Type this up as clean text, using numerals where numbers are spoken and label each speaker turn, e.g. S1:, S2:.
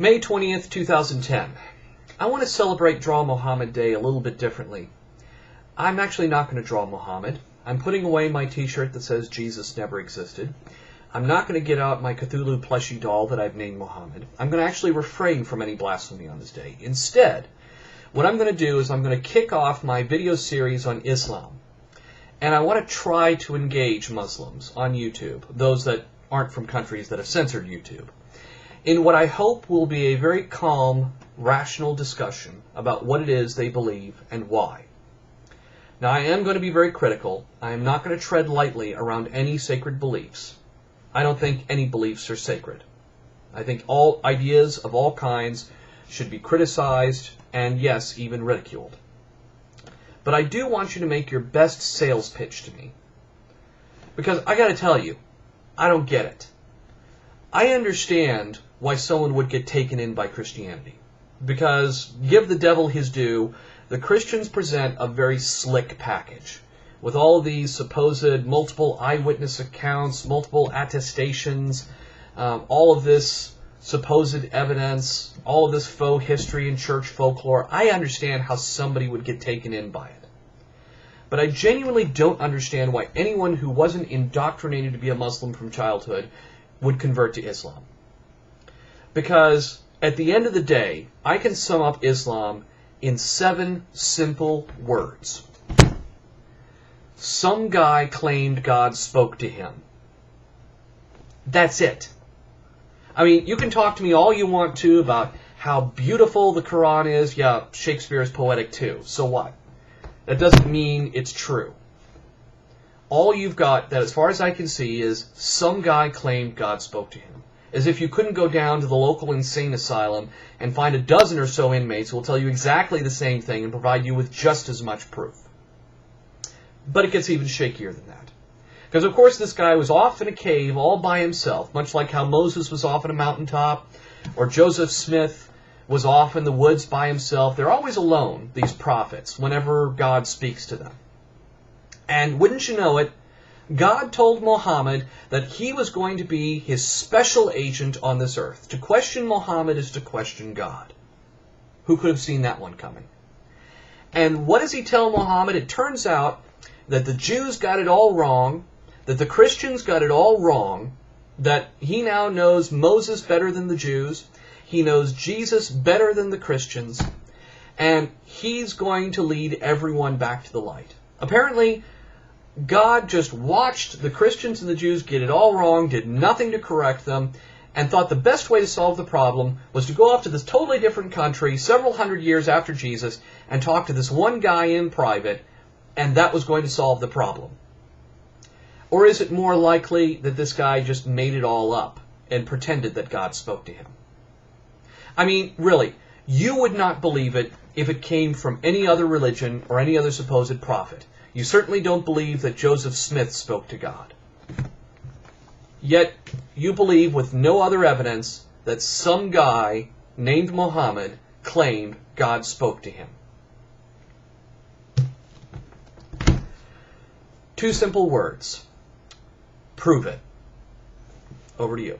S1: May 20th, 2010. I want to celebrate Draw Muhammad Day a little bit differently. I'm actually not going to draw Muhammad. I'm putting away my t-shirt that says Jesus never existed. I'm not going to get out my Cthulhu plushie doll that I've named Muhammad. I'm going to actually refrain from any blasphemy on this day. Instead, what I'm going to do is I'm going to kick off my video series on Islam. And I want to try to engage Muslims on YouTube, those that aren't from countries that have censored YouTube, in what I hope will be a very calm, rational discussion about what it is they believe and why. Now, I am going to be very critical. I am not going to tread lightly around any sacred beliefs. I don't think any beliefs are sacred. I think all ideas of all kinds should be criticized and, yes, even ridiculed. But I do want you to make your best sales pitch to me. Because I got to tell you, I don't get it. I understand why someone would get taken in by Christianity. Because, give the devil his due, the Christians present a very slick package. With all of these supposed multiple eyewitness accounts, multiple attestations, all of this supposed evidence, all of this faux history and church folklore, I understand how somebody would get taken in by it. But I genuinely don't understand why anyone who wasn't indoctrinated to be a Muslim from childhood would convert to Islam. Because at the end of the day, I can sum up Islam in 7 simple words. Some guy claimed God spoke to him. That's it. I mean, you can talk to me all you want to about how beautiful the Quran is. Yeah, Shakespeare is poetic too. So what? That doesn't mean it's true. All you've got, that as far as I can see, is some guy claimed God spoke to him. As if you couldn't go down to the local insane asylum and find a dozen or so inmates who will tell you exactly the same thing and provide you with just as much proof. But it gets even shakier than that. Because, of course, this guy was off in a cave all by himself, much like how Moses was off on a mountaintop, or Joseph Smith was off in the woods by himself. They're always alone, these prophets, whenever God speaks to them. And wouldn't you know it, God told Muhammad that he was going to be his special agent on this earth. To question Muhammad is to question God. Who could have seen that one coming? And what does he tell Muhammad? It turns out that the Jews got it all wrong, that the Christians got it all wrong, that he now knows Moses better than the Jews, he knows Jesus better than the Christians, and he's going to lead everyone back to the light. Apparently, God just watched the Christians and the Jews get it all wrong, did nothing to correct them, and thought the best way to solve the problem was to go off to this totally different country several hundred years after Jesus and talk to this one guy in private, and that was going to solve the problem. Or is it more likely that this guy just made it all up and pretended that God spoke to him? I mean, really, you would not believe it if it came from any other religion or any other supposed prophet. You certainly don't believe that Joseph Smith spoke to God. Yet, you believe with no other evidence that some guy named Muhammad claimed God spoke to him. 2 simple words. Prove it. Over to you.